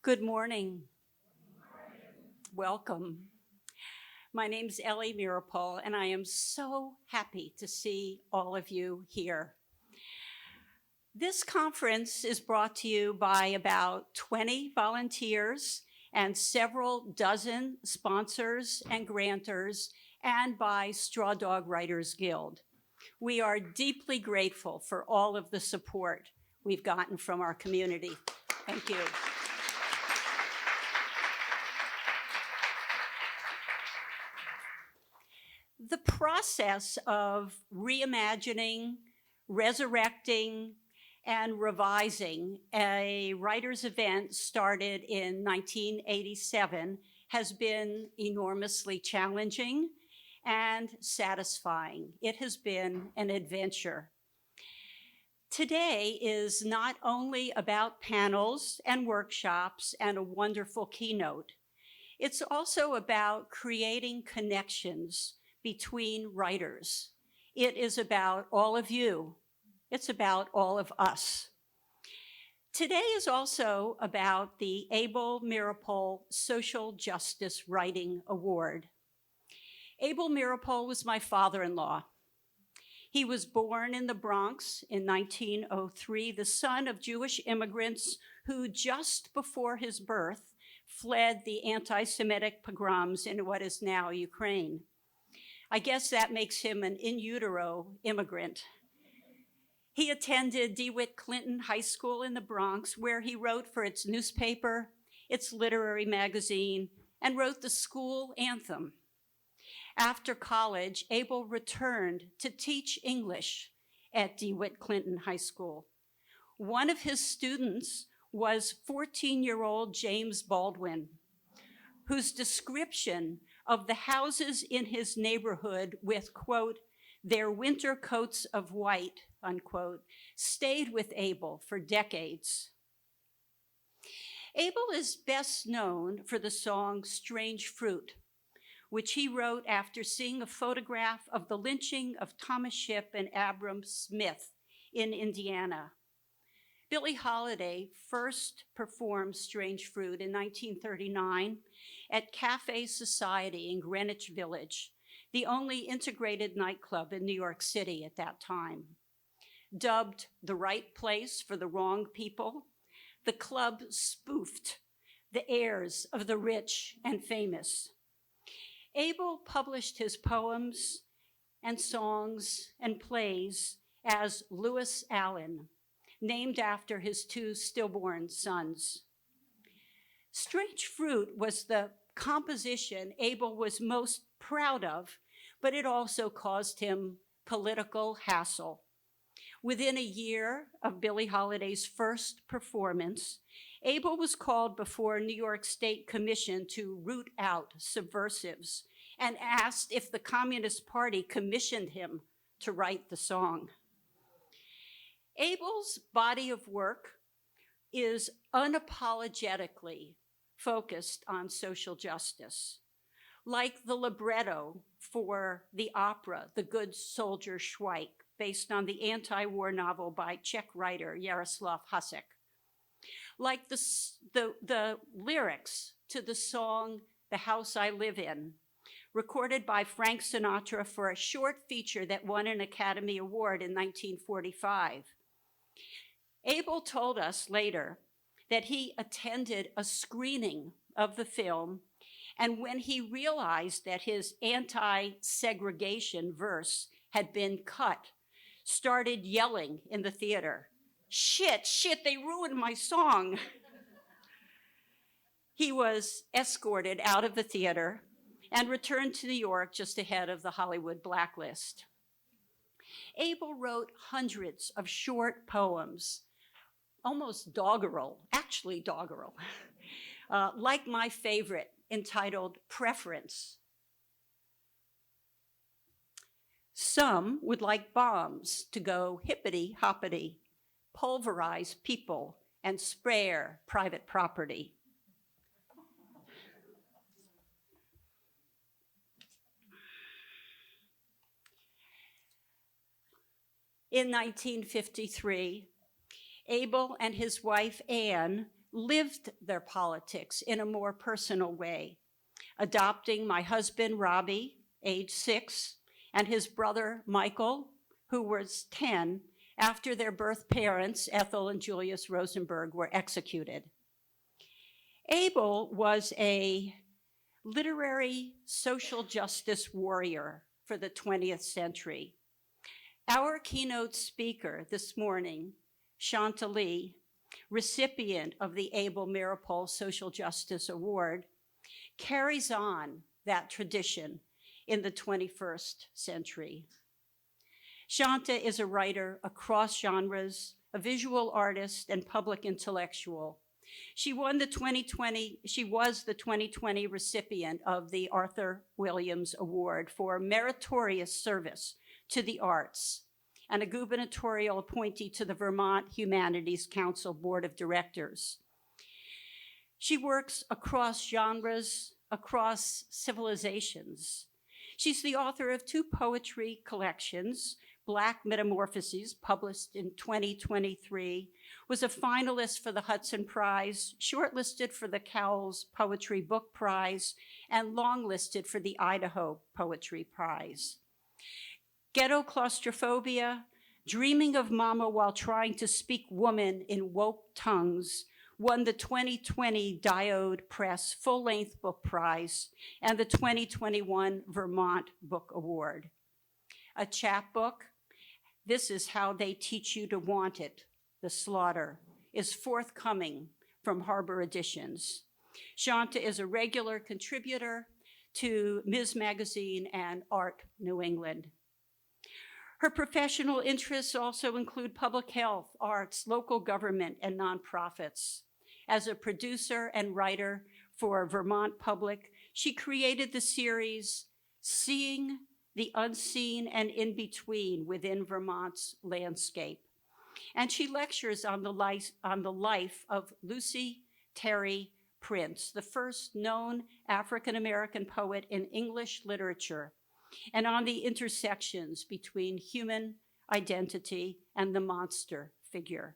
Good morning. Welcome. My name's Ellie Meeropol, and I am so happy to see all of you here. This conference is brought to you by about 20 volunteers and several dozen sponsors and grantors, and by Straw Dog Writers Guild. We are deeply grateful for all of the support we've gotten from our community. Thank you. The process of reimagining, resurrecting, and revising a writers' event started in 1987 has been enormously challenging and satisfying. It has been an adventure. Today is not only about panels and workshops and a wonderful keynote. It's also about creating connections between writers. It is about all of you. It's about all of us. Today is also about the Abel Meeropol Social Justice Writing Award. Abel Meeropol was my father-in-law. He was born in the Bronx in 1903, the son of Jewish immigrants who just before his birth fled the anti-Semitic pogroms in what is now Ukraine. I guess that makes him an in utero immigrant. He attended DeWitt Clinton High School in the Bronx, where he wrote for its newspaper, its literary magazine, and wrote the school anthem. After college, Abel returned to teach English at DeWitt Clinton High School. One of his students was 14-year-old James Baldwin, whose description of the houses in his neighborhood with, quote, their winter coats of white, unquote, stayed with Abel for decades. Abel is best known for the song Strange Fruit, which he wrote after seeing a photograph of the lynching of Thomas Shipp and Abram Smith in Indiana. Billie Holiday first performed Strange Fruit in 1939 at Cafe Society in Greenwich Village, the only integrated nightclub in New York City at that time. Dubbed the right place for the wrong people, the club spoofed the airs of the rich and famous. Abel published his poems and songs and plays as Lewis Allen, named after his two stillborn sons. Strange Fruit was the composition Abel was most proud of, but it also caused him political hassle. Within a year of Billie Holiday's first performance, Abel was called before New York State Commission to root out subversives and asked if the Communist Party commissioned him to write the song. Abel's body of work is unapologetically focused on social justice, like the libretto for the opera The Good Soldier Schweik, based on the anti-war novel by Czech writer Jaroslav Hasek, like the lyrics to the song The House I Live In, recorded by Frank Sinatra for a short feature that won an Academy Award in 1945. Abel told us later that he attended a screening of the film, and when he realized that his anti-segregation verse had been cut, started yelling in the theater, shit, they ruined my song. He was escorted out of the theater and returned to New York just ahead of the Hollywood blacklist. Abel wrote hundreds of short poems, almost doggerel, like my favorite, entitled Preference. Some would like bombs to go hippity-hoppity, pulverize people, and spare private property. In 1953, Abel and his wife Anne lived their politics in a more personal way, adopting my husband, Robbie, age 6, and his brother, Michael, who was 10, after their birth parents, Ethel and Julius Rosenberg, were executed. Abel was a literary social justice warrior for the 20th century. Our keynote speaker this morning, Shanta, recipient of the Abel Meeropol Social Justice Award, carries on that tradition in the 21st century. Shanta is a writer across genres, a visual artist and public intellectual. She was the 2020 recipient of the Arthur Williams Award for meritorious service to the arts and a gubernatorial appointee to the Vermont Humanities Council Board of Directors. She works across genres, across civilizations. She's the author of 2 poetry collections, Black Metamorphoses, published in 2023, was a finalist for the Hudson Prize, shortlisted for the Cowles Poetry Book Prize, and longlisted for the Idaho Poetry Prize. Ghetto Claustrophobia, Dreaming of Mama While Trying to Speak Woman in Woke Tongues, won the 2020 Diode Press Full-Length Book Prize and the 2021 Vermont Book Award. A chapbook, This Is How They Teach You to Want It, The Slaughter, is forthcoming from Harbor Editions. Shanta is a regular contributor to Ms. Magazine and Art New England. Her professional interests also include public health, arts, local government, and nonprofits. As a producer and writer for Vermont Public, she created the series Seeing the Unseen and In Between within Vermont's landscape. And she lectures on the life of Lucy Terry Prince, the first known African-American poet in English literature, and on the intersections between human identity and the monster figure.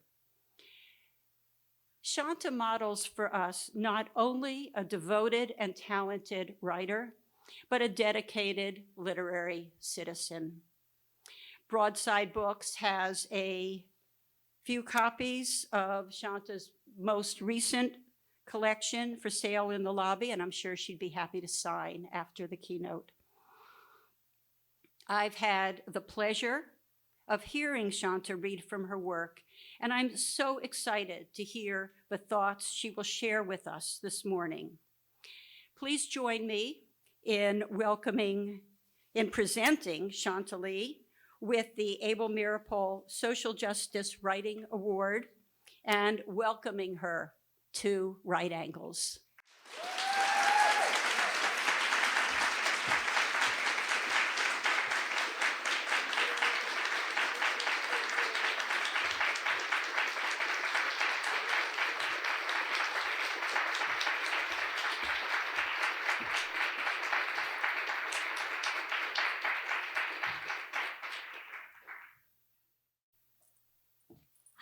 Shanta models for us not only a devoted and talented writer, but a dedicated literary citizen. Broadside Books has a few copies of Shanta's most recent collection for sale in the lobby, and I'm sure she'd be happy to sign after the keynote. I've had the pleasure of hearing Shanta read from her work, and I'm so excited to hear the thoughts she will share with us this morning. Please join me in presenting Shanta with the Abel Meeropol Social Justice Writing Award and welcoming her to WriteAngles.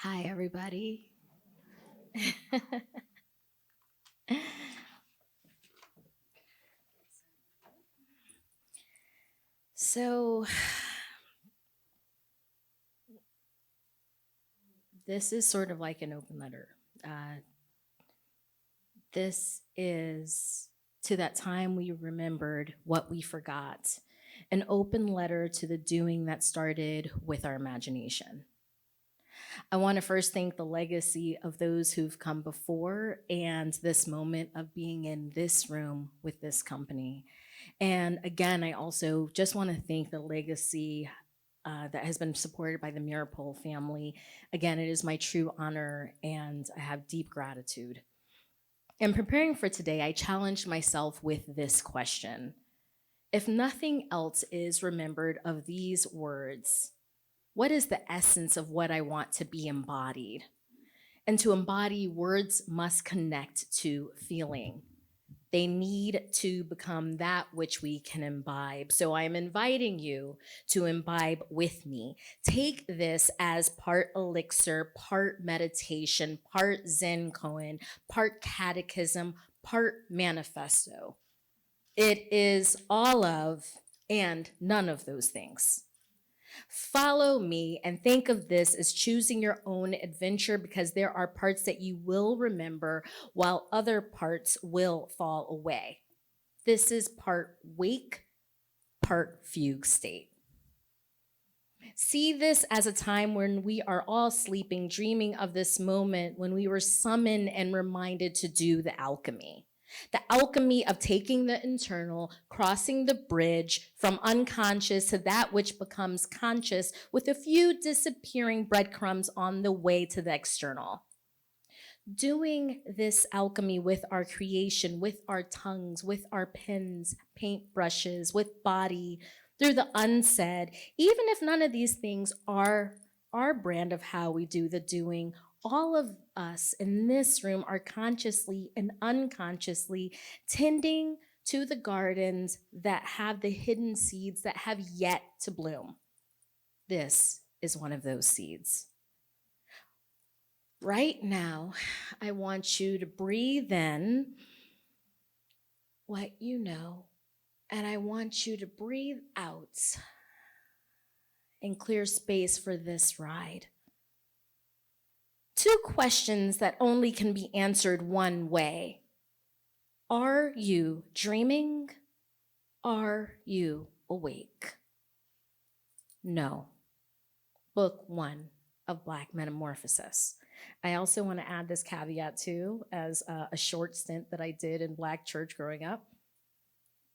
Hi, everybody. So, this is sort of like an open letter. This is to that time we remembered what we forgot, an open letter to the doing that started with our imagination. I want to first thank the legacy of those who've come before and this moment of being in this room with this company. And again, I also just want to thank the legacy that has been supported by the Meeropol family. Again, it is my true honor and I have deep gratitude. In preparing for today, I challenged myself with this question. If nothing else is remembered of these words, what is the essence of what I want to be embodied? And to embody, words must connect to feeling. They need to become that which we can imbibe. So I'm inviting you to imbibe with me. Take this as part elixir, part meditation, part Zen koan, part catechism, part manifesto. It is all of and none of those things. Follow me and think of this as choosing your own adventure, because there are parts that you will remember while other parts will fall away. This is part wake, part fugue state. See this as a time when we are all sleeping, dreaming of this moment when we were summoned and reminded to do the alchemy. The alchemy of taking the internal, crossing the bridge from unconscious to that which becomes conscious, with a few disappearing breadcrumbs on the way to the external. Doing this alchemy with our creation, with our tongues, with our pens, paintbrushes, with body, through the unsaid, even if none of these things are our brand of how we do the doing, all of us in this room are consciously and unconsciously tending to the gardens that have the hidden seeds that have yet to bloom. This is one of those seeds. Right now, I want you to breathe in what you know, and I want you to breathe out and clear space for this ride. 2 questions that only can be answered one way. Are you dreaming? Are you awake? No. Book 1 of Black Metamorphosis. I also want to add this caveat too, as a short stint that I did in Black church growing up.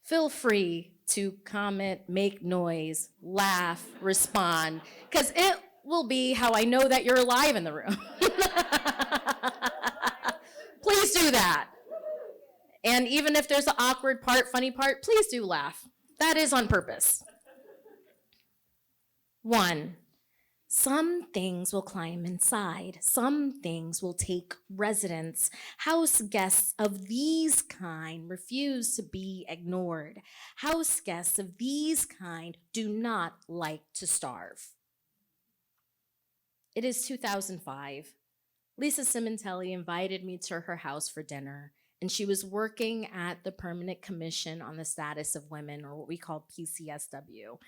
Feel free to comment, make noise, laugh, respond, because it will be how I know that you're alive in the room. Please do that. And even if there's an awkward part, funny part, please do laugh. That is on purpose. 1, some things will climb inside. Some things will take residence. House guests of these kind refuse to be ignored. House guests of these kind do not like to starve. It is 2005. Lisa Simontelli invited me to her house for dinner, and she was working at the Permanent Commission on the Status of Women, or what we call PCSW.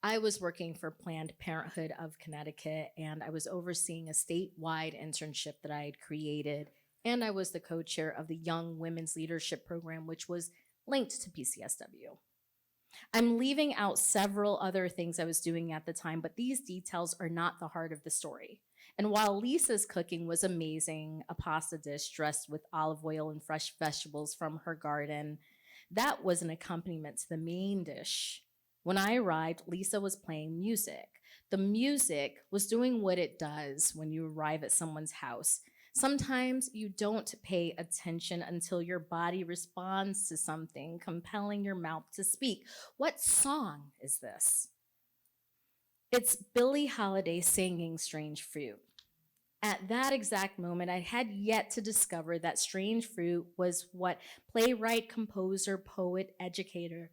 I was working for Planned Parenthood of Connecticut, and I was overseeing a statewide internship that I had created, and I was the co-chair of the Young Women's Leadership Program, which was linked to PCSW. I'm leaving out several other things I was doing at the time, but these details are not the heart of the story. And while Lisa's cooking was amazing, a pasta dish dressed with olive oil and fresh vegetables from her garden, that was an accompaniment to the main dish. When I arrived, Lisa was playing music. The music was doing what it does when you arrive at someone's house. Sometimes you don't pay attention until your body responds to something, compelling your mouth to speak. What song is this? It's Billie Holiday singing Strange Fruit. At that exact moment, I had yet to discover that Strange Fruit was what playwright, composer, poet, educator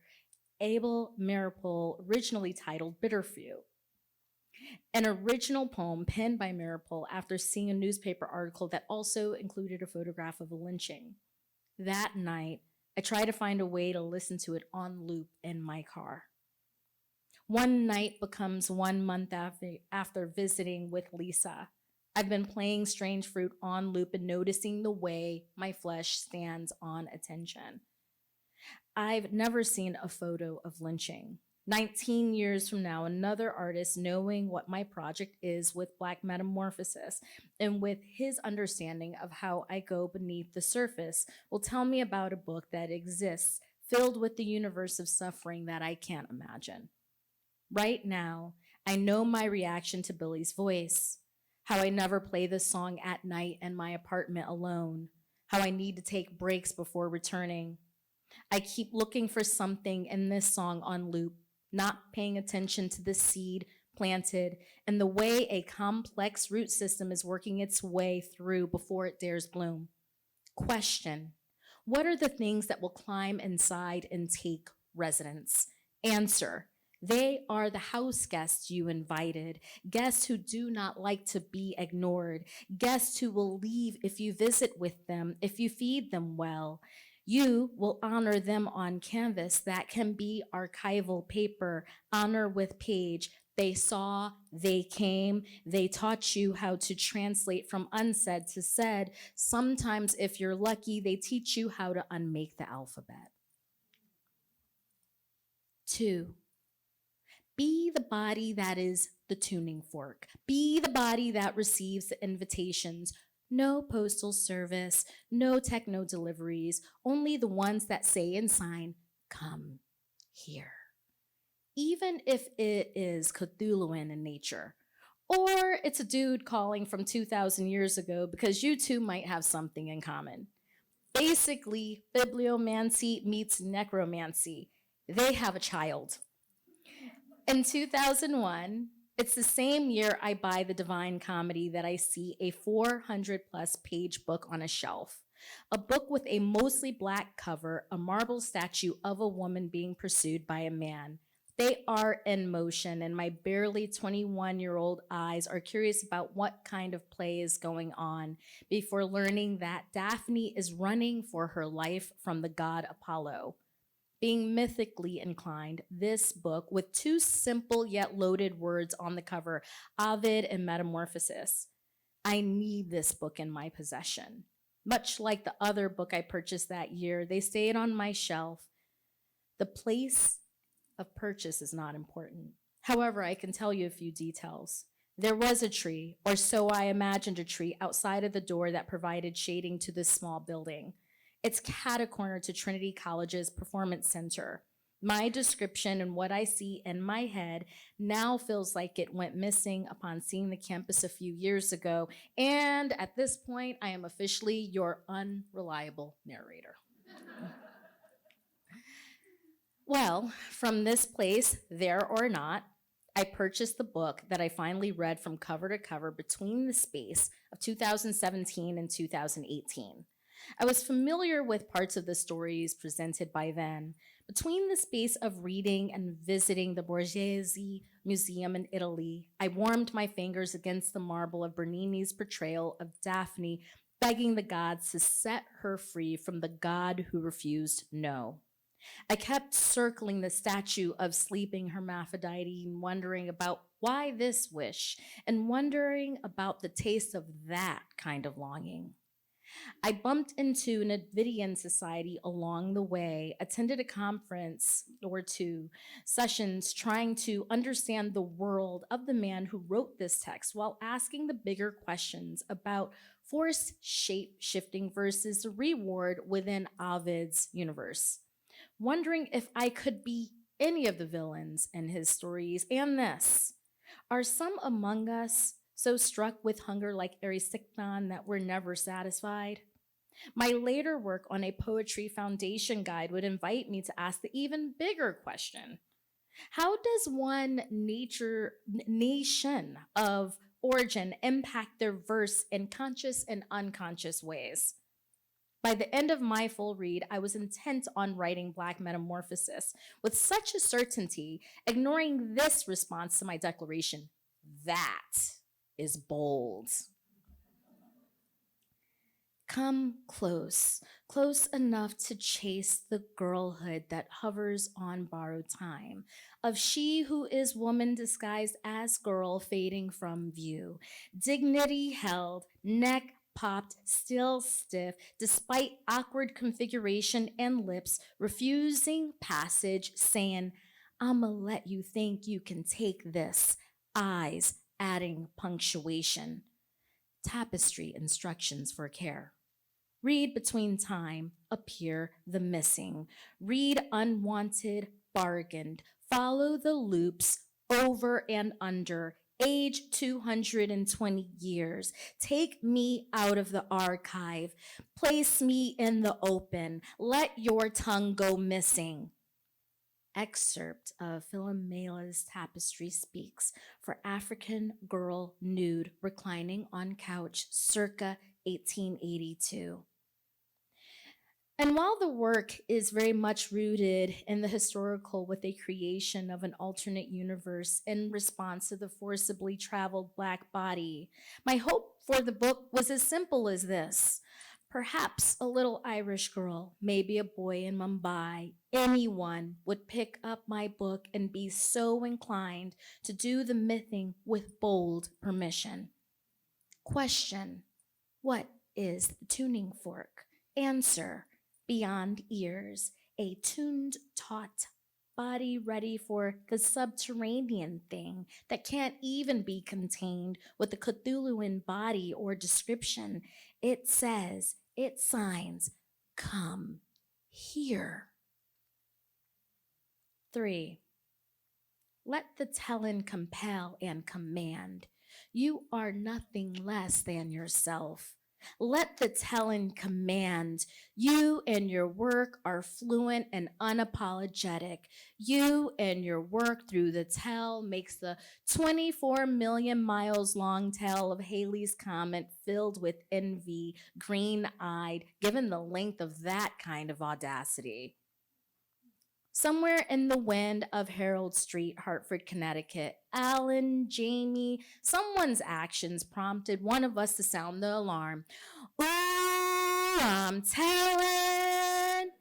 Abel Meeropol originally titled Bitter Fruit. An original poem penned by Meeropol after seeing a newspaper article that also included a photograph of a lynching. That night, I tried to find a way to listen to it on loop in my car. One night becomes 1 month after visiting with Lisa. I've been playing Strange Fruit on loop and noticing the way my flesh stands on attention. I've never seen a photo of lynching. 19 years from now, another artist, knowing what my project is with Black Metamorphosis and with his understanding of how I go beneath the surface, will tell me about a book that exists filled with the universe of suffering that I can't imagine. Right now, I know my reaction to Billie's voice, how I never play this song at night in my apartment alone, how I need to take breaks before returning. I keep looking for something in this song on loop, not paying attention to the seed planted and the way a complex root system is working its way through before it dares bloom. Question: What are the things that will climb inside and take residence? Answer. They are the house guests you invited, guests who do not like to be ignored, guests who will leave if you visit with them, if you feed them well. You will honor them on canvas. That can be archival paper, honor with page. They saw, they came, they taught you how to translate from unsaid to said. Sometimes, if you're lucky, they teach you how to unmake the alphabet. 2, be the body that is the tuning fork. Be the body that receives the invitations. No postal service, no techno deliveries, only the ones that say and sign, come here. Even if it is Cthulhuan in nature, or it's a dude calling from 2,000 years ago, because you two might have something in common. Basically, bibliomancy meets necromancy. They have a child. In 2001, it's the same year I buy the Divine Comedy that I see a 400+ page book on a shelf. A book with a mostly black cover, a marble statue of a woman being pursued by a man. They are in motion, and my barely 21-year-old eyes are curious about what kind of play is going on before learning that Daphne is running for her life from the god Apollo. Being mythically inclined, this book, with 2 simple yet loaded words on the cover, Ovid and Metamorphosis. I need this book in my possession. Much like the other book I purchased that year, they stayed on my shelf. The place of purchase is not important. However, I can tell you a few details. There was a tree, or so I imagined a tree, outside of the door that provided shading to this small building. It's catacorner to Trinity College's Performance Center. My description and what I see in my head now feels like it went missing upon seeing the campus a few years ago, and at this point, I am officially your unreliable narrator. Well, from this place, there or not, I purchased the book that I finally read from cover to cover between the space of 2017 and 2018. I was familiar with parts of the stories presented by then. Between the space of reading and visiting the Borghese Museum in Italy, I warmed my fingers against the marble of Bernini's portrayal of Daphne begging the gods to set her free from the god who refused no. I kept circling the statue of sleeping Hermaphrodite and wondering about why this wish and wondering about the taste of that kind of longing. I bumped into an Advidian society along the way, attended a conference or 2 sessions trying to understand the world of the man who wrote this text while asking the bigger questions about forced shape shifting versus the reward within Ovid's universe. Wondering if I could be any of the villains in his stories and this. Are some among us so struck with hunger like Erysichthon that we're never satisfied? My later work on a poetry foundation guide would invite me to ask the even bigger question. How does one nation of origin impact their verse in conscious and unconscious ways? By the end of my full read, I was intent on writing Black Metamorphosis with such a certainty, ignoring this response to my declaration. That is bold. Come close, close enough to chase the girlhood that hovers on borrowed time, of she who is woman disguised as girl fading from view, dignity held, neck popped, still stiff, despite awkward configuration and lips refusing passage, saying, I'ma let you think you can take this, eyes adding punctuation. Tapestry instructions for care. Read between time, appear the missing. Read unwanted, bargained. Follow the loops, over and under. Age 220 years. Take me out of the archive. Place me in the open. Let your tongue go missing. Excerpt of Philomela's Tapestry Speaks for African Girl Nude Reclining on Couch circa 1882. And while the work is very much rooted in the historical with a creation of an alternate universe in response to the forcibly traveled Black body, my hope for the book was as simple as this. Perhaps a little Irish girl, maybe a boy in Mumbai, anyone would pick up my book and be so inclined to do the mything with bold permission. Question: what is the tuning fork? Answer: beyond ears, a tuned, taut body ready for the subterranean thing that can't even be contained with a Cthulhuan body or description. It says, it signs, come here. 3. Let the telling compel and command. You are nothing less than yourself. Let the telling command. You and your work are fluent and unapologetic. You and your work through the tell makes the 24 million miles long tale of Halley's Comet filled with envy, green-eyed, given the length of that kind of audacity. Somewhere in the wind of Harold Street, Hartford, Connecticut, Alan, Jamie, someone's actions prompted one of us to sound the alarm. Ooh, I'm telling.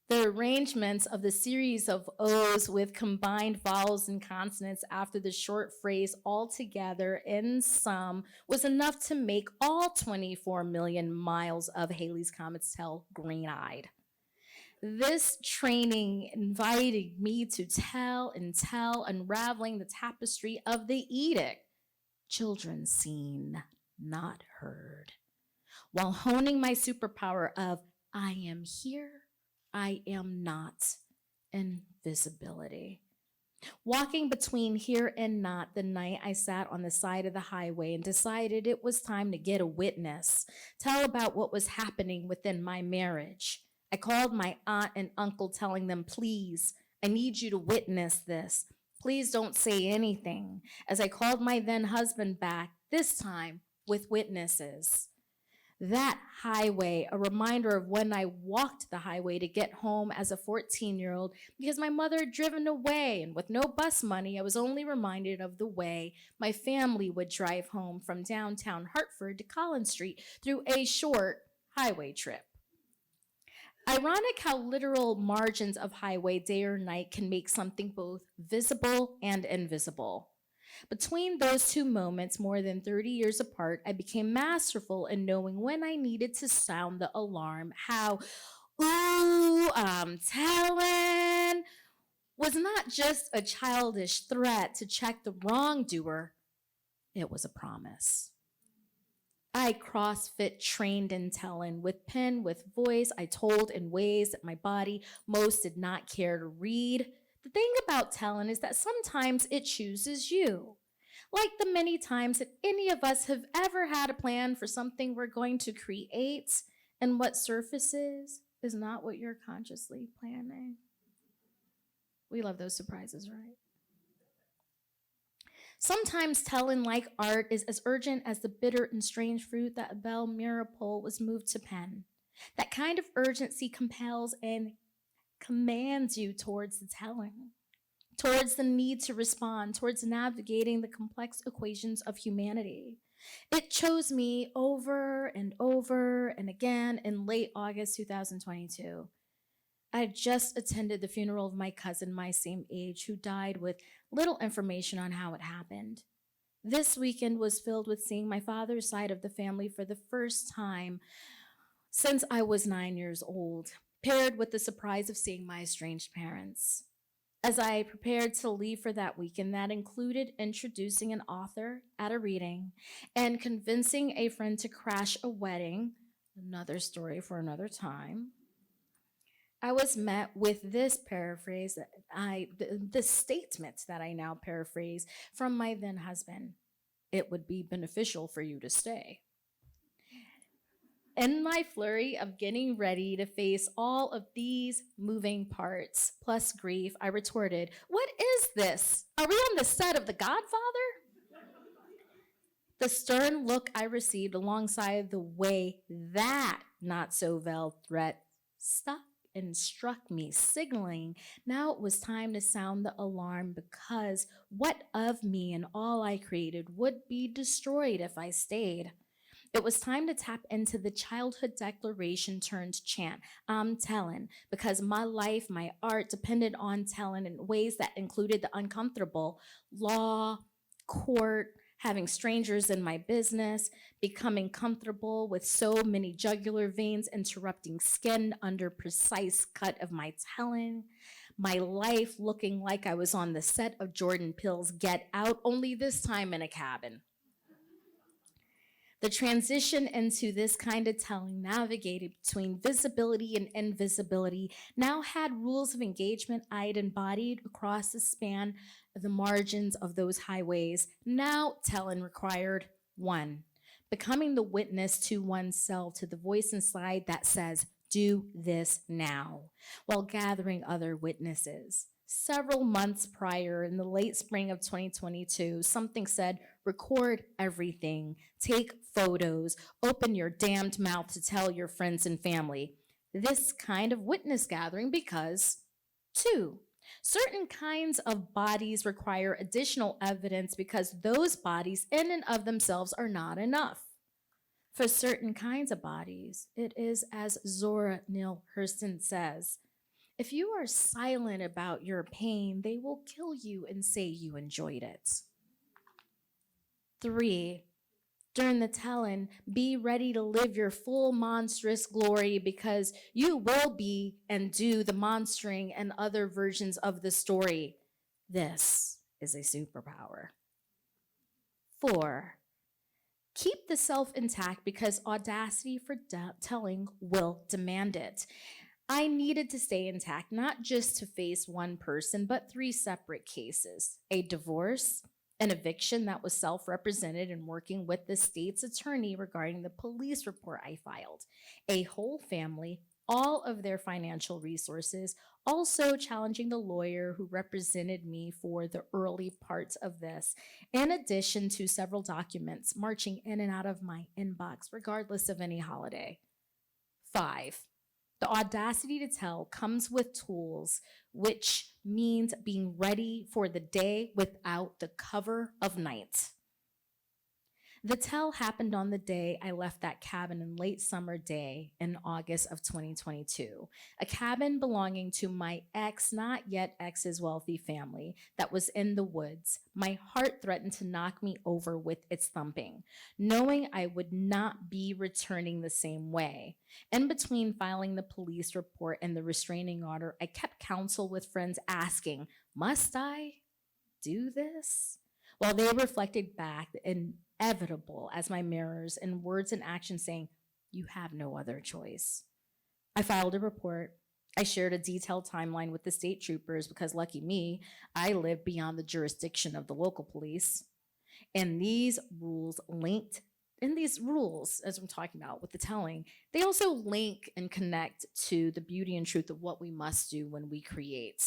The arrangements of the series of O's with combined vowels and consonants after the short phrase altogether in sum was enough to make all 24 million miles of Halley's Comet's tell green-eyed. This training invited me to tell, unraveling the tapestry of the edict. Children seen, not heard. While honing my superpower of I am here, I am not, invisibility. Walking between here and not the night I sat on the side of the highway and decided it was time to get a witness, tell about what was happening within my marriage. I called my aunt and uncle telling them, please, I need you to witness this. Please don't say anything. As I called my then husband back, this time with witnesses. That highway, a reminder of when I walked the highway to get home as a 14-year-old because my mother had driven away, and with no bus money, I was only reminded of the way my family would drive home from downtown Hartford to Collins Street through a short highway trip. Ironic how literal margins of highway, day or night, can make something both visible and invisible. Between those two moments, more than 30 years apart, I became masterful in knowing when I needed to sound the alarm, how, ooh, I'm telling, was not just a childish threat to check the wrongdoer, it was a promise. I CrossFit trained in telling. With pen, with voice, I told in ways that my body most did not care to read. The thing about telling is that sometimes it chooses you. Like the many times that any of us have ever had a plan for something we're going to create, and what surfaces is not what you're consciously planning. We love those surprises, right? Sometimes telling, like art, is as urgent as the bitter and strange fruit that Abel Meeropol was moved to pen. That kind of urgency compels and commands you towards the telling, towards the need to respond, towards navigating the complex equations of humanity. It chose me over and over and again in late August 2022. I had just attended the funeral of my cousin, my same age, who died with little information on how it happened. This weekend was filled with seeing my father's side of the family for the first time since I was 9 years old, paired with the surprise of seeing my estranged parents. As I prepared to leave for that weekend, that included introducing an author at a reading and convincing a friend to crash a wedding, another story for another time. I was met with this paraphrase, this statement that I now paraphrase from my then husband. It would be beneficial for you to stay. In my flurry of getting ready to face all of these moving parts, plus grief, I retorted, what is this? Are we on the set of The Godfather? The stern look I received alongside the way that not-so-veiled threat stuck and struck me, signaling now it was time to sound the alarm because what of me and all I created would be destroyed if I stayed. It was time to tap into the childhood declaration turned chant, I'm telling, because my life, my art depended on telling in ways that included the uncomfortable, law, court, having strangers in my business, becoming comfortable with so many jugular veins interrupting skin under precise cut of my telling, my life looking like I was on the set of Jordan Peele's Get Out, only this time in a cabin. The transition into this kind of telling navigated between visibility and invisibility now had rules of engagement I'd embodied across the span of the margins of those highways. Now telling required one, becoming the witness to oneself, to the voice inside that says, do this now, while gathering other witnesses. Several months prior, in the late spring of 2022, something said, record everything, take photos, open your damned mouth to tell your friends and family. This kind of witness gathering because, two, certain kinds of bodies require additional evidence because those bodies in and of themselves are not enough. For certain kinds of bodies, it is as Zora Neale Hurston says, if you are silent about your pain, they will kill you and say you enjoyed it. 3, during the telling, be ready to live your full monstrous glory because you will be and do the monstering and other versions of the story. This is a superpower. 4, keep the self intact because audacity for telling will demand it. I needed to stay intact, not just to face one person, but 3 separate cases: a divorce, an eviction that was self-represented and working with the state's attorney regarding the police report I filed, a whole family, all of their financial resources, also challenging the lawyer who represented me for the early parts of this, in addition to several documents marching in and out of my inbox, regardless of any holiday. 5, the audacity to tell comes with tools, which means being ready for the day without the cover of night. The tell happened on the day I left that cabin in late summer day in August of 2022, a cabin belonging to my ex, not yet ex's wealthy family that was in the woods. My heart threatened to knock me over with its thumping, knowing I would not be returning the same way. In between filing the police report and the restraining order, I kept counsel with friends asking, must I do this? While they reflected back inevitable as my mirrors in words and actions saying, you have no other choice. I filed a report. I shared a detailed timeline with the state troopers because, lucky me, I lived beyond the jurisdiction of the local police. And these rules, as I'm talking about with the telling, they also link and connect to the beauty and truth of what we must do when we create.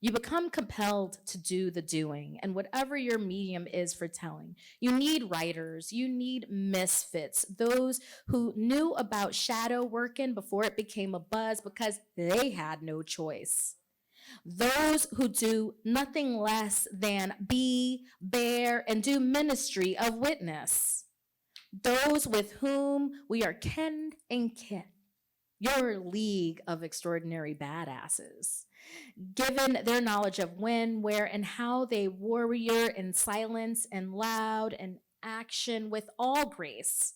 You become compelled to do the doing, and whatever your medium is for telling, you need writers, you need misfits, those who knew about shadow working before it became a buzz because they had no choice. Those who do nothing less than be, bear, and do ministry of witness. Those with whom we are kin and kin. Your league of extraordinary badasses. Given their knowledge of when, where, and how they warrior in silence and loud and action with all grace,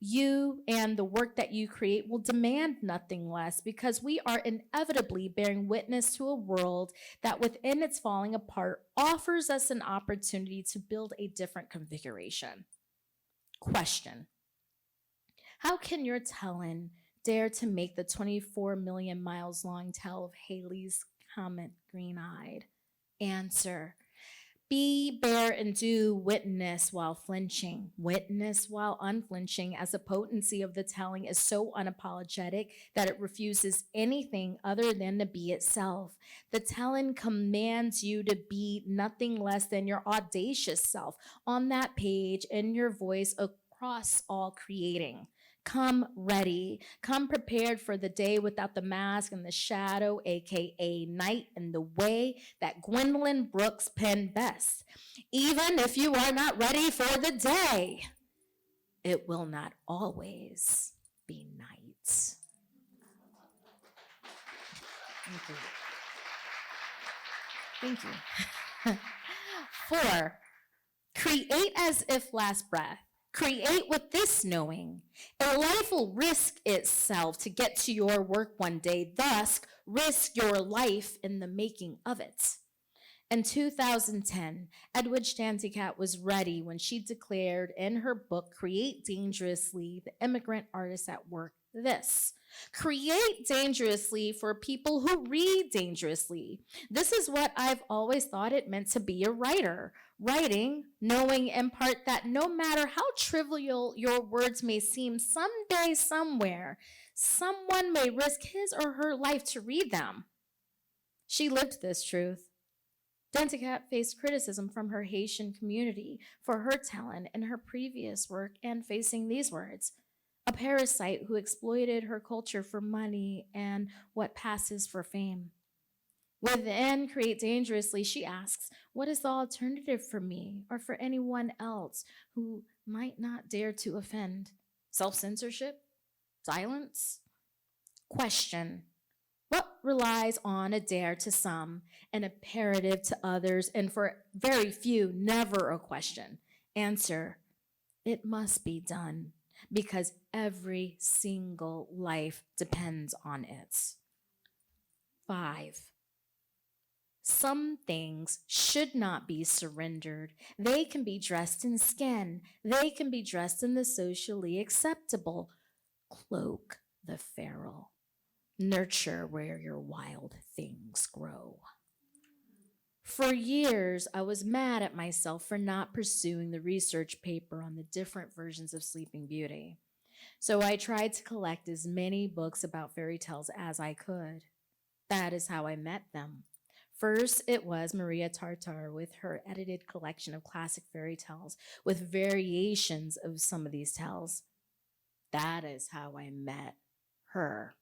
you and the work that you create will demand nothing less because we are inevitably bearing witness to a world that within its falling apart offers us an opportunity to build a different configuration. Question: how can your telling dare to make the 24 million miles long tell of Halley's Comet green-eyed? Answer: Be, bear, and do, witness while flinching. Witness while unflinching, as the potency of the telling is so unapologetic that it refuses anything other than to be itself. The telling commands you to be nothing less than your audacious self on that page in your voice across all creating. Come ready. Come prepared for the day without the mask and the shadow, aka night, and the way that Gwendolyn Brooks penned best. Even if you are not ready for the day, it will not always be night. Thank you. Thank you. 4, create as if last breath. Create with this knowing. A life will risk itself to get to your work one day, thus risk your life in the making of it. In 2010, Edwidge Danticat was ready when she declared in her book, Create Dangerously, The Immigrant Artist at Work, this: create dangerously for people who read dangerously. This is what I've always thought it meant to be a writer. Writing, knowing in part that no matter how trivial your words may seem, someday, somewhere, someone may risk his or her life to read them. She lived this truth. Danticat faced criticism from her Haitian community for her talent in her previous work and facing these words: a parasite who exploited her culture for money and what passes for fame. Within Create Dangerously, she asks, what is the alternative for me or for anyone else who might not dare to offend? Self-censorship? Silence? Question: what relies on a dare to some, an imperative to others, and for very few, never a question? Answer: it must be done because every single life depends on it. 5, some things should not be surrendered. They can be dressed in skin. They can be dressed in the socially acceptable. Cloak the feral. Nurture where your wild things grow. For years, I was mad at myself for not pursuing the research paper on the different versions of Sleeping Beauty. So I tried to collect as many books about fairy tales as I could. That is how I met them. First, it was Maria Tartar with her edited collection of classic fairy tales with variations of some of these tales. That is how I met her.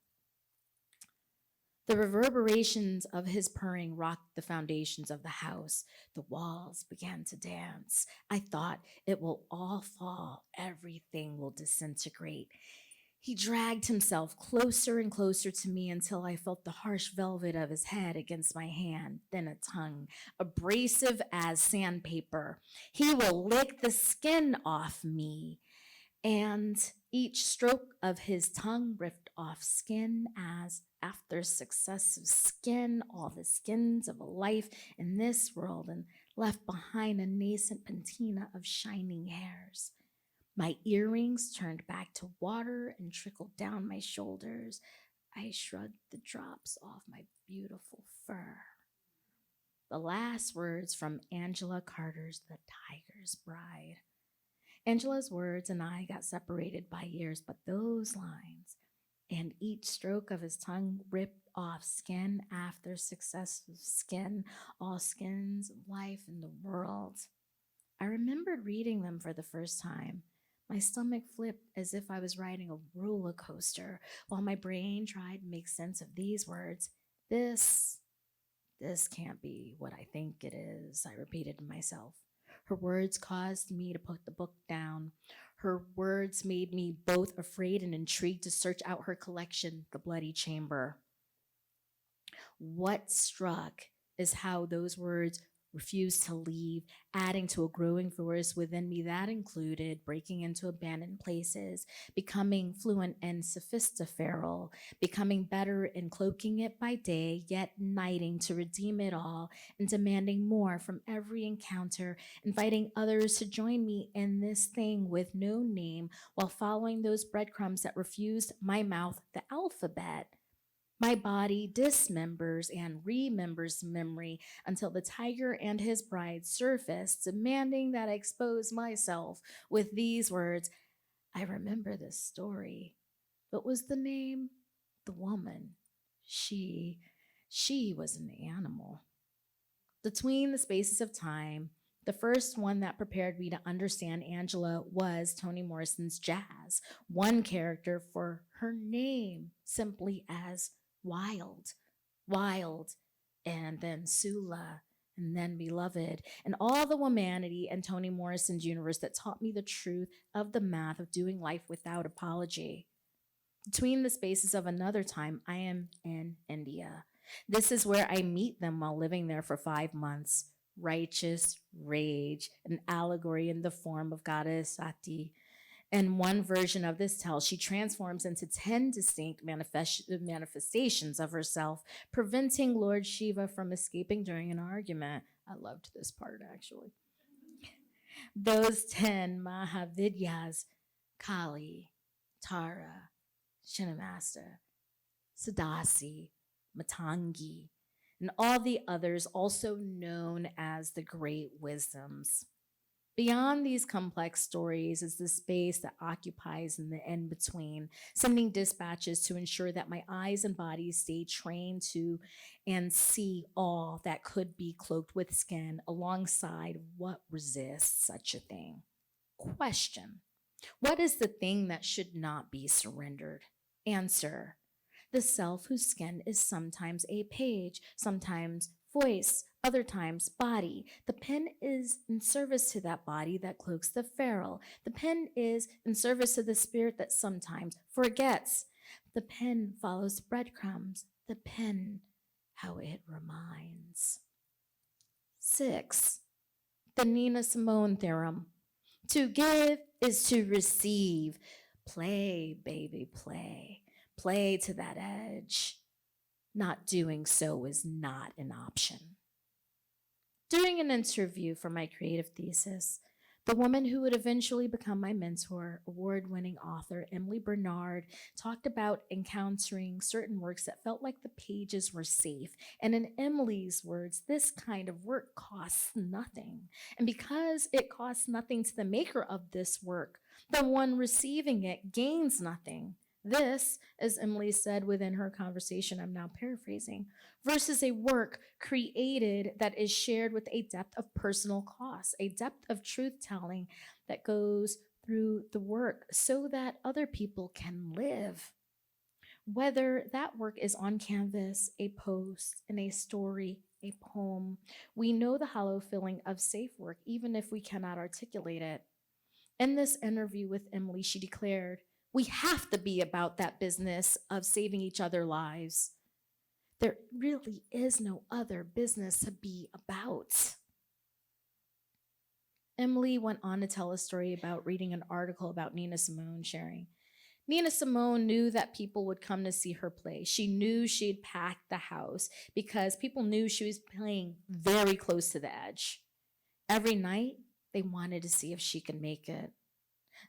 The reverberations of his purring rocked the foundations of the house. The walls began to dance. I thought, it will all fall. Everything will disintegrate. He dragged himself closer and closer to me until I felt the harsh velvet of his head against my hand, then a tongue, abrasive as sandpaper. He will lick the skin off me. And each stroke of his tongue ripped off skin as, after successive skin, all the skins of a life in this world, and left behind a nascent patina of shining hairs. My earrings turned back to water and trickled down my shoulders. I shrugged the drops off my beautiful fur. The last words from Angela Carter's The Tiger's Bride. Angela's words and I got separated by years, but those lines and each stroke of his tongue ripped off skin after successive skin, all skins of life in the world. I remembered reading them for the first time. My stomach flipped as if I was riding a roller coaster while my brain tried to make sense of these words. This can't be what I think it is, I repeated to myself. Her words caused me to put the book down. Her words made me both afraid and intrigued to search out her collection, The Bloody Chamber. What struck is how those words refused to leave, adding to a growing force within me that included breaking into abandoned places, becoming fluent in sophistiferal, becoming better in cloaking it by day, yet nighting to redeem it all, and demanding more from every encounter, inviting others to join me in this thing with no name while following those breadcrumbs that refused my mouth the alphabet. My body dismembers and remembers memory until the tiger and his bride surface, demanding that I expose myself with these words. I remember this story. What was the name? The woman. She was an animal. Between the spaces of time, the first one that prepared me to understand Angela was Toni Morrison's Jazz, one character for her name simply as Wild, Wild, and then Sula, and then Beloved, and all the womanity in Toni Morrison's universe that taught me the truth of the math of doing life without apology. Between the spaces of another time, I am in India. This is where I meet them while living there for 5 months. Righteous rage, an allegory in the form of goddess Sati. In one version of this tale, she transforms into 10 distinct manifestations of herself, preventing Lord Shiva from escaping during an argument. I loved this part, actually. Those 10 Mahavidyas, Kali, Tara, Shinamasta, Sadasi, Matangi, and all the others also known as the Great Wisdoms. Beyond these complex stories is the space that occupies in the in-between, sending dispatches to ensure that my eyes and body stay trained to and see all that could be cloaked with skin alongside what resists such a thing. Question: what is the thing that should not be surrendered? Answer: the self whose skin is sometimes a page, sometimes voice, other times body. The pen is in service to that body that cloaks the feral. The pen is in service to the spirit that sometimes forgets. The pen follows breadcrumbs. The pen, how it reminds. 6. The Nina Simone theorem. To give is to receive. Play, baby, play. Play to that edge. Not doing so is not an option. During an interview for my creative thesis, the woman who would eventually become my mentor, award-winning author Emily Bernard, talked about encountering certain works that felt like the pages were safe. And in Emily's words, this kind of work costs nothing. And because it costs nothing to the maker of this work, the one receiving it gains nothing. This, as Emily said within her conversation, I'm now paraphrasing, versus a work created that is shared with a depth of personal cost, a depth of truth-telling that goes through the work so that other people can live. Whether that work is on canvas, a post, in a story, a poem, we know the hollow feeling of safe work, even if we cannot articulate it. In this interview with Emily, she declared, we have to be about that business of saving each other lives. There really is no other business to be about. Emily went on to tell a story about reading an article about Nina Simone, sharing. Nina Simone knew that people would come to see her play. She knew she'd packed the house because people knew she was playing very close to the edge. Every night, they wanted to see if she could make it.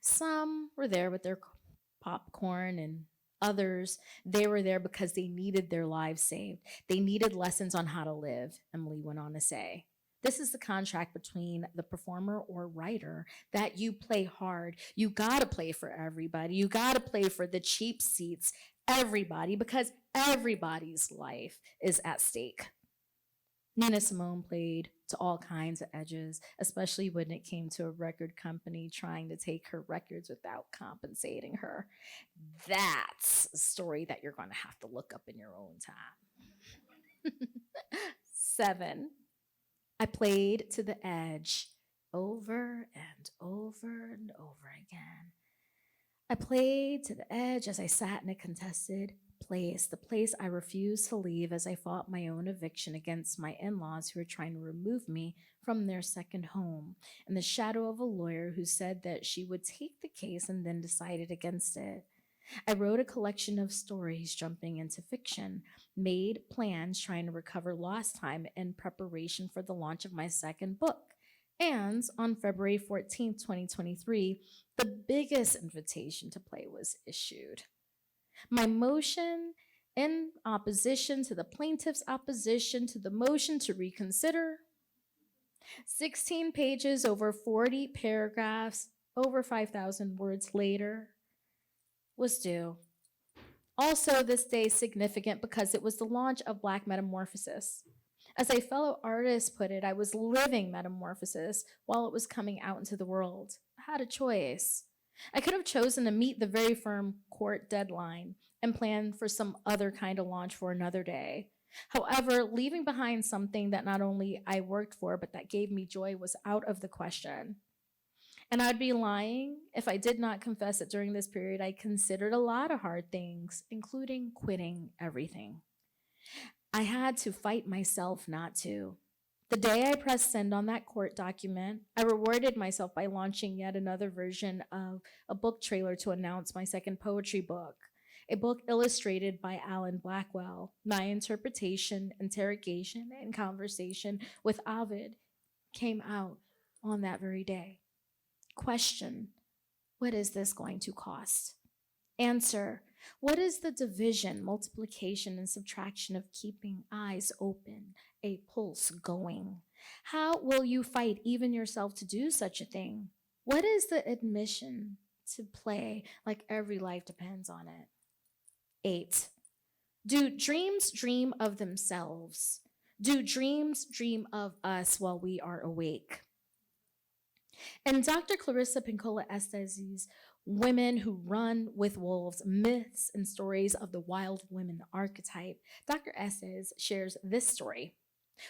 Some were there with their popcorn, and others, they were there because they needed their lives saved. They needed lessons on how to live, Emily went on to say. This is the contract between the performer or writer, that you play hard. You gotta play for everybody. You gotta play for the cheap seats, everybody, because everybody's life is at stake. Nina Simone played to all kinds of edges, especially when it came to a record company trying to take her records without compensating her. That's a story that you're going to have to look up in your own time. 7. I played to the edge over and over and over again. I played to the edge as I sat in a contested place, the place I refused to leave as I fought my own eviction against my in-laws who were trying to remove me from their second home, in the shadow of a lawyer who said that she would take the case and then decided against it. I wrote a collection of stories jumping into fiction, made plans trying to recover lost time in preparation for the launch of my second book. And on February 14th, 2023, the biggest invitation to play was issued. My motion In opposition to the plaintiff's opposition to the motion to reconsider, 16 pages, over 40 paragraphs, over 5,000 words later, was due. Also, this day is significant because it was the launch of Black Metamorphosis. As a fellow artist put it, I was living Metamorphosis while it was coming out into the world. I had a choice. I could have chosen to meet the very firm court deadline and plan for some other kind of launch for another day. However, leaving behind something that not only I worked for, but that gave me joy was out of the question. And I'd be lying if I did not confess that during this period, I considered a lot of hard things, including quitting everything. I had to fight myself not to. The day I pressed send on that court document, I rewarded myself by launching yet another version of a book trailer to announce my second poetry book, a book illustrated by Alan Blackwell. My interpretation, interrogation, and conversation with Ovid came out on that very day. Question: what is this going to cost? Answer: what is the division, multiplication, and subtraction of keeping eyes open, a pulse going? How will you fight even yourself to do such a thing? What is the admission to play like every life depends on it? 8. Do dreams dream of themselves? Do dreams dream of us while we are awake? And Dr. Clarissa Pinkola Estes' Women Who Run with Wolves, Myths and Stories of the Wild Women Archetype, Dr. Estes shares this story.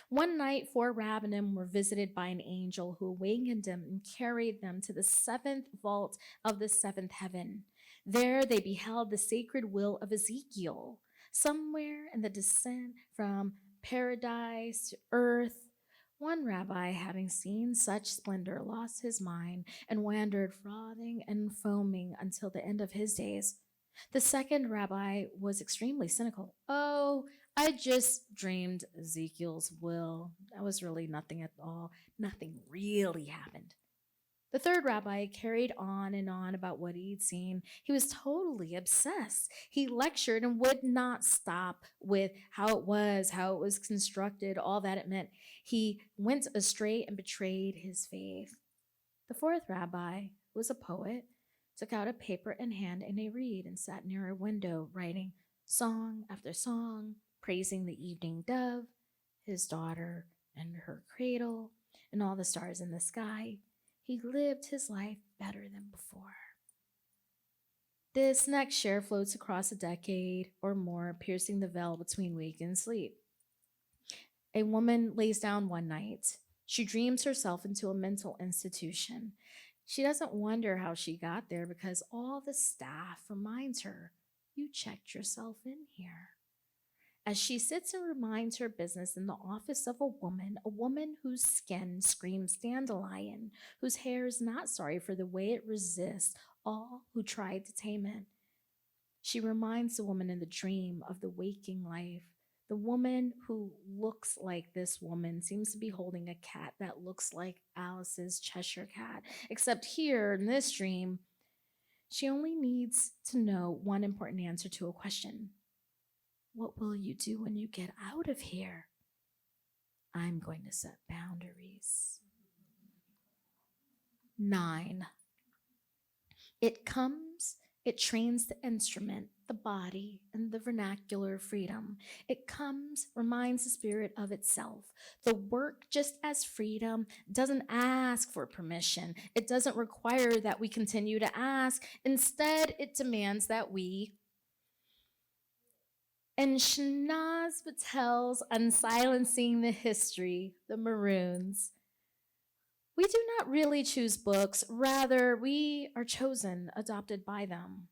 One night, 4 rabbinim were visited by an angel who awakened them and carried them to the 7th vault of the 7th heaven. There they beheld the sacred will of Ezekiel, somewhere in the descent from paradise to earth. One rabbi, having seen such splendor, lost his mind and wandered frothing and foaming until the end of his days. The second rabbi was extremely cynical. "Oh, I just dreamed Ezekiel's will. That was really nothing at all. Nothing really happened." The third rabbi carried on and on about what he'd seen. He was totally obsessed. He lectured and would not stop with how it was constructed, all that it meant. He went astray and betrayed his faith. The fourth rabbi, who was a poet, took out a paper and hand and a reed and sat near a window, writing song after song, praising the evening dove, his daughter and her cradle, and all the stars in the sky. He lived his life better than before. This next share floats across a decade or more, piercing the veil between wake and sleep. A woman lays down one night. She dreams herself into a mental institution. She doesn't wonder how she got there because all the staff reminds her, "You checked yourself in here." As she sits and reminds her business in the office of a woman whose skin screams dandelion, whose hair is not sorry for the way it resists all who tried to tame it. She reminds the woman in the dream of the waking life. The woman who looks like this woman seems to be holding a cat that looks like Alice's Cheshire cat, except here in this dream, she only needs to know one important answer to a question. What will you do when you get out of here? I'm going to set boundaries. 9. It comes, it trains the instrument, the body, and the vernacular freedom. It comes, reminds the spirit of itself. The work, just as freedom, doesn't ask for permission. It doesn't require that we continue to ask. Instead, it demands that we. In Shanaz Patel's Unsilencing the History, the Maroons, we do not really choose books, rather we are chosen, adopted by them.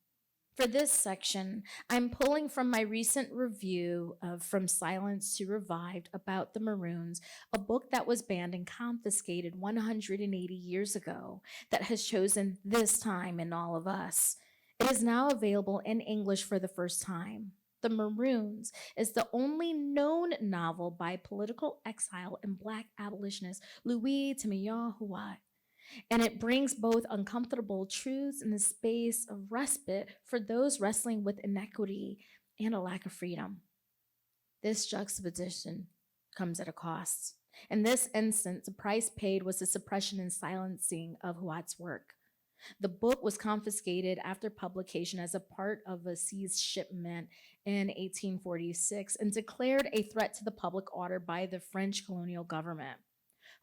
For this section, I'm pulling from my recent review of From Silence to Revived about the Maroons, a book that was banned and confiscated 180 years ago that has chosen this time in all of us. It is now available in English for the first time. The Maroons is the only known novel by political exile and Black abolitionist Louis Timiyahuat, and it brings both uncomfortable truths and the space of respite for those wrestling with inequity and a lack of freedom. This juxtaposition comes at a cost. In this instance, the price paid was the suppression and silencing of Huat's work. The book was confiscated after publication as a part of a seized shipment in 1846 and declared a threat to the public order by the French colonial government.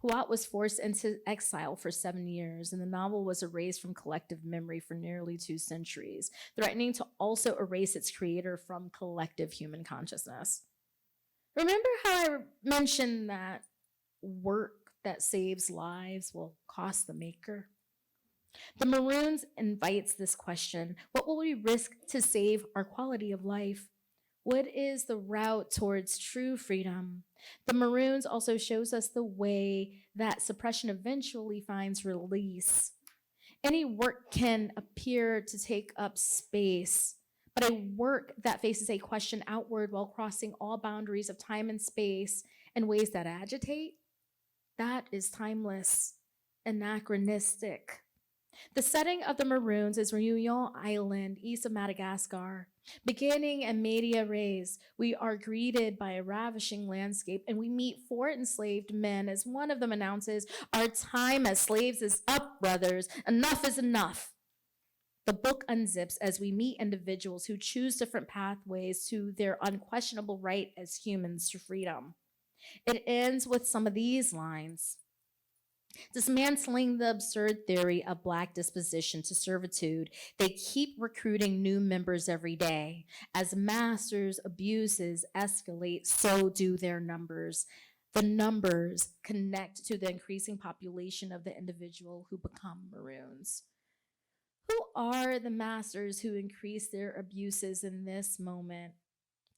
Huat was forced into exile for 7 years, and the novel was erased from collective memory for nearly 2 centuries, threatening to also erase its creator from collective human consciousness. Remember how I mentioned that work that saves lives will cost the maker? The Maroons invites this question: what will we risk to save our quality of life? What is the route towards true freedom? The Maroons also shows us the way that suppression eventually finds release. Any work can appear to take up space, but a work that faces a question outward while crossing all boundaries of time and space in ways that agitate, that is timeless, anachronistic. The setting of the Maroons is Réunion Island, east of Madagascar. Beginning in Media Rays, we are greeted by a ravishing landscape, and we meet 4 enslaved men as one of them announces, "Our time as slaves is up, brothers. Enough is enough." The book unzips as we meet individuals who choose different pathways to their unquestionable right as humans to freedom. It ends with some of these lines: dismantling the absurd theory of Black disposition to servitude, they keep recruiting new members every day. As masters' abuses escalate, so do their numbers. The numbers connect to the increasing population of the individual who become Maroons. Who are the masters who increase their abuses in this moment?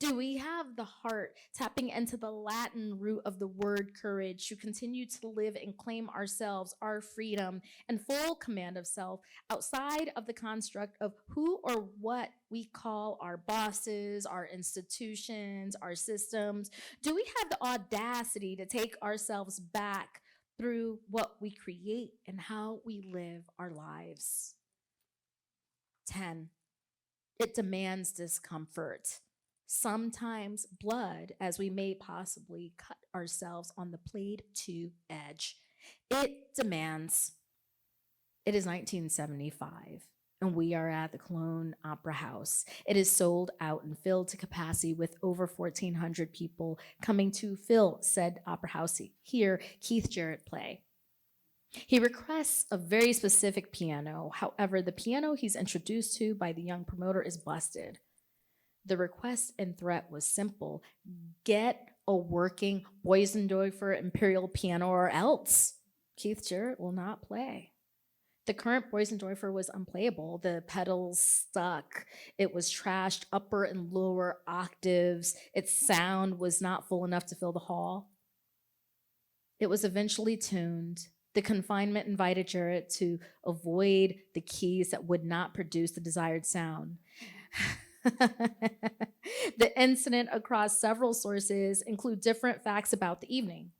Do we have the heart, tapping into the Latin root of the word courage, to continue to live and claim ourselves, our freedom, and full command of self outside of the construct of who or what we call our bosses, our institutions, our systems? Do we have the audacity to take ourselves back through what we create and how we live our lives? 10. It demands discomfort. Sometimes blood, as we may possibly cut ourselves on the played to edge. It demands. It is 1975, and we are at the Cologne Opera House. It is sold out and filled to capacity with over 1,400 people coming to fill said opera house, hear Keith Jarrett play. He requests a very specific piano. However, the piano he's introduced to by the young promoter is busted. The request and threat was simple: get a working Boysendoifer Imperial piano or else Keith Jarrett will not play. The current Boysendoifer was unplayable. The pedals stuck. It was trashed upper and lower octaves. Its sound was not full enough to fill the hall. It was eventually tuned. The confinement invited Jarrett to avoid the keys that would not produce the desired sound. The incident across several sources include different facts about the evening.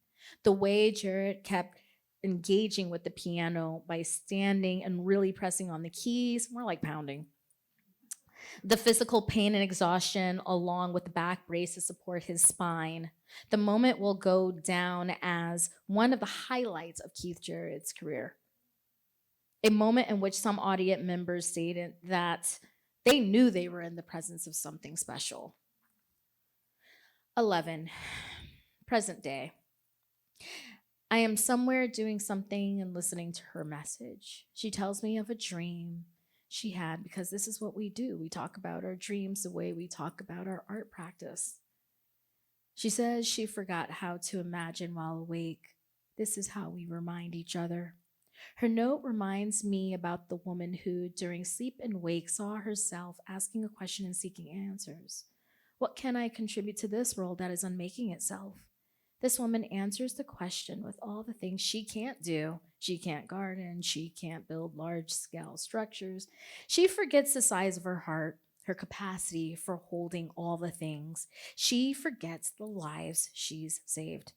The way Jarrett kept engaging with the piano by standing and really pressing on the keys, more like pounding. The physical pain and exhaustion, along with the back brace to support his spine. The moment will go down as one of the highlights of Keith Jarrett's career. A moment in which some audience members stated that they knew they were in the presence of something special. 11, present day. I am somewhere doing something and listening to her message. She tells me of a dream she had, because this is what we do. We talk about our dreams the way we talk about our art practice. She says she forgot how to imagine while awake. This is how we remind each other. Her note reminds me about the woman who, during sleep and wake, saw herself asking a question and seeking answers. What can I contribute to this world that is unmaking itself? This woman answers the question with all the things she can't do. She can't garden. She can't build large-scale structures. She forgets the size of her heart, her capacity for holding all the things. She forgets the lives she's saved.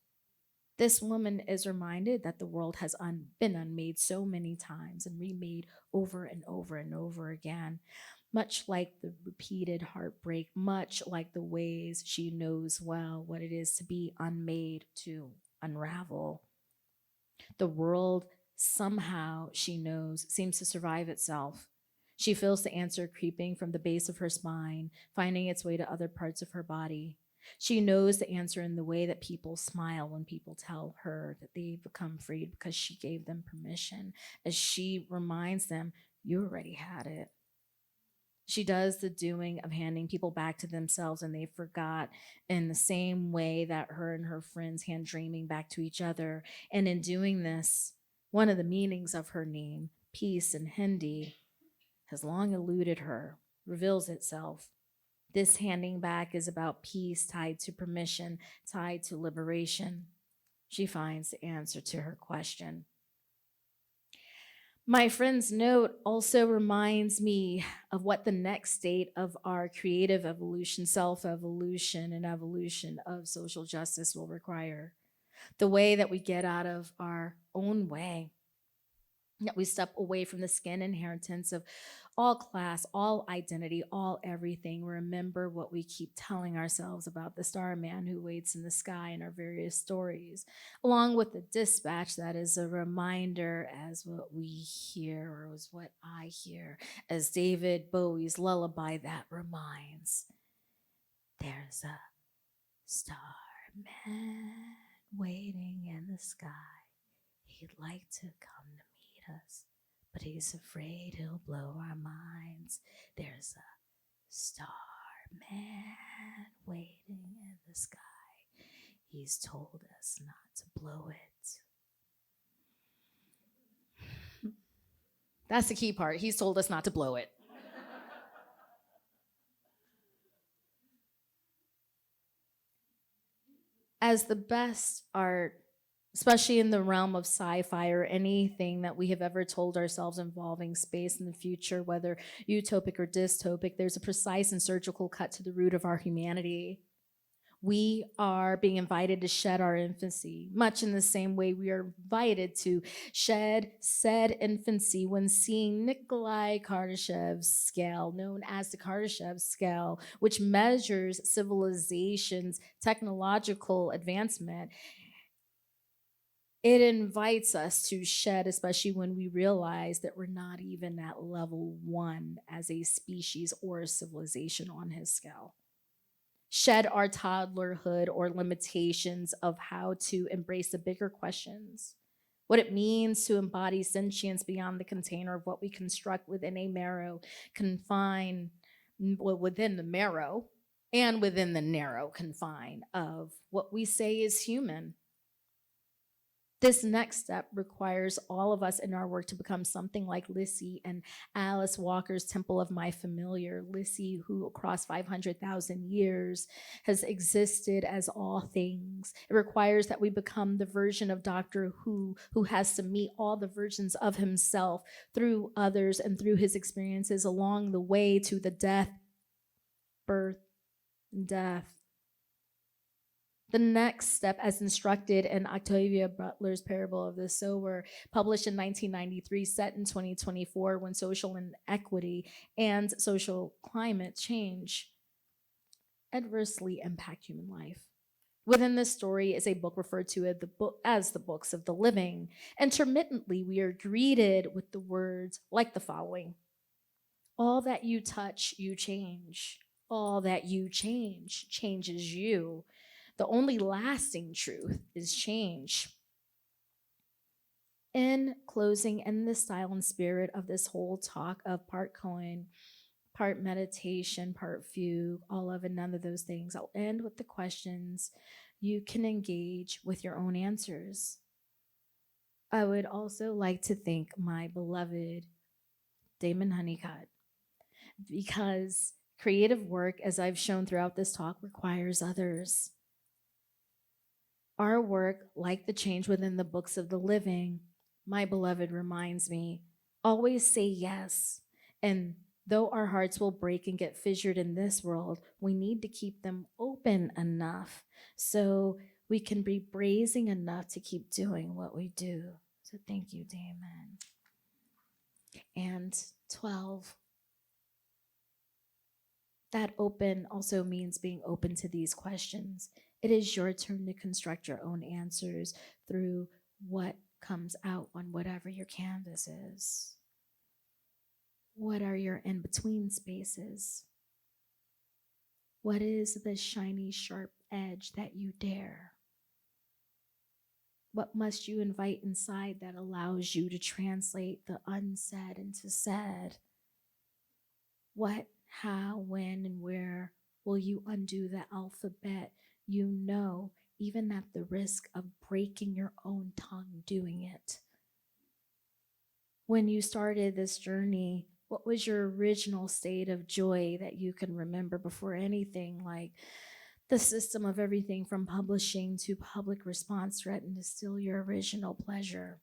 This woman is reminded that the world has been unmade so many times and remade over and over and over again. much like the repeated heartbreak, much like the ways she knows well what it is to be unmade, to unravel. The world, somehow, she knows, seems to survive itself. She feels the answer creeping from the base of her spine, finding its way to other parts of her body. She knows the answer in the way that people smile when people tell her that they've become freed because she gave them permission, as she reminds them, you already had it. She does the doing of handing people back to themselves and they forgot, in the same way that her and her friends hand dreaming back to each other. And in doing this, one of the meanings of her name, peace in Hindi, has long eluded her, reveals itself. This handing back is about peace tied to permission, tied to liberation. She finds the answer to her question. My friend's note also reminds me of what the next state of our creative evolution, self-evolution, and evolution of social justice will require. The way that we get out of our own way, that we step away from the skin inheritance of all class, all identity, all everything. Remember what we keep telling ourselves about the starman who waits in the sky in our various stories, along with the dispatch that is a reminder, as what we hear, or as what I hear, as David Bowie's lullaby that reminds. There's a starman waiting in the sky. He'd like to come to meet us, but he's afraid he'll blow our minds. There's a starman waiting in the sky. He's told us not to blow it. That's the key part. He's told us not to blow it. As the best art, especially in the realm of sci-fi or anything that we have ever told ourselves involving space in the future, whether utopic or dystopic, there's a precise and surgical cut to the root of our humanity. We are being invited to shed our infancy, much in the same way we are invited to shed said infancy when seeing Nikolai Kardashev's scale, known as the Kardashev scale, which measures civilization's technological advancement. It invites us to shed, especially when we realize that we're not even at level 1 as a species or a civilization on his scale. Shed our toddlerhood or limitations of how to embrace the bigger questions. What it means to embody sentience beyond the container of what we construct within a narrow confine, within the marrow and within the narrow confine of what we say is human. This next step requires all of us in our work to become something like Lissy and Alice Walker's Temple of My Familiar. Lissy, who across 500,000 years has existed as all things. It requires that we become the version of Doctor Who has to meet all the versions of himself through others and through his experiences along the way to the death, birth, and death. The next step, as instructed in Octavia Butler's Parable of the Sower, published in 1993, set in 2024, when social inequity and social climate change adversely impact human life. Within this story is a book referred to as the books of the living. Intermittently, we are greeted with the words like the following: all that you touch, you change. All that you change changes you. The only lasting truth is change. In closing, in the style and spirit of this whole talk of part koan, part meditation, part fugue, all of and none of those things, I'll end with the questions you can engage with your own answers. I would also like to thank my beloved Damon Honeycutt, because creative work, as I've shown throughout this talk, requires others. Our work, like the change within the books of the living, my beloved reminds me, always say yes. And though our hearts will break and get fissured in this world, we need to keep them open enough so we can be brazen enough to keep doing what we do. So thank you, Damon. And 12. That open also means being open to these questions. It is your turn to construct your own answers through what comes out on whatever your canvas is. What are your in-between spaces? What is the shiny, sharp edge that you dare? What must you invite inside that allows you to translate the unsaid into said? What, how, when, and where will you undo the alphabet you know, even at the risk of breaking your own tongue doing it? When you started this journey, what was your original state of joy that you can remember before anything like the system of everything from publishing to public response threatened to steal your original pleasure?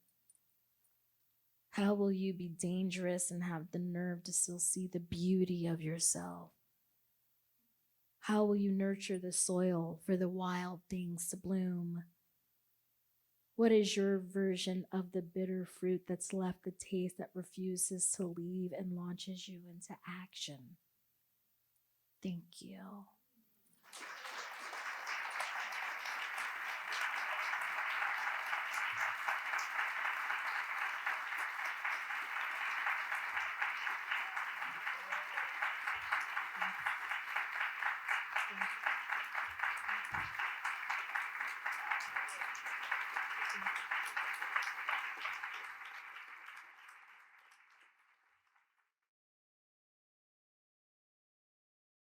How will you be dangerous and have the nerve to still see the beauty of yourself? How will you nurture the soil for the wild things to bloom? What is your version of the bitter fruit that's left the taste that refuses to leave and launches you into action? Thank you.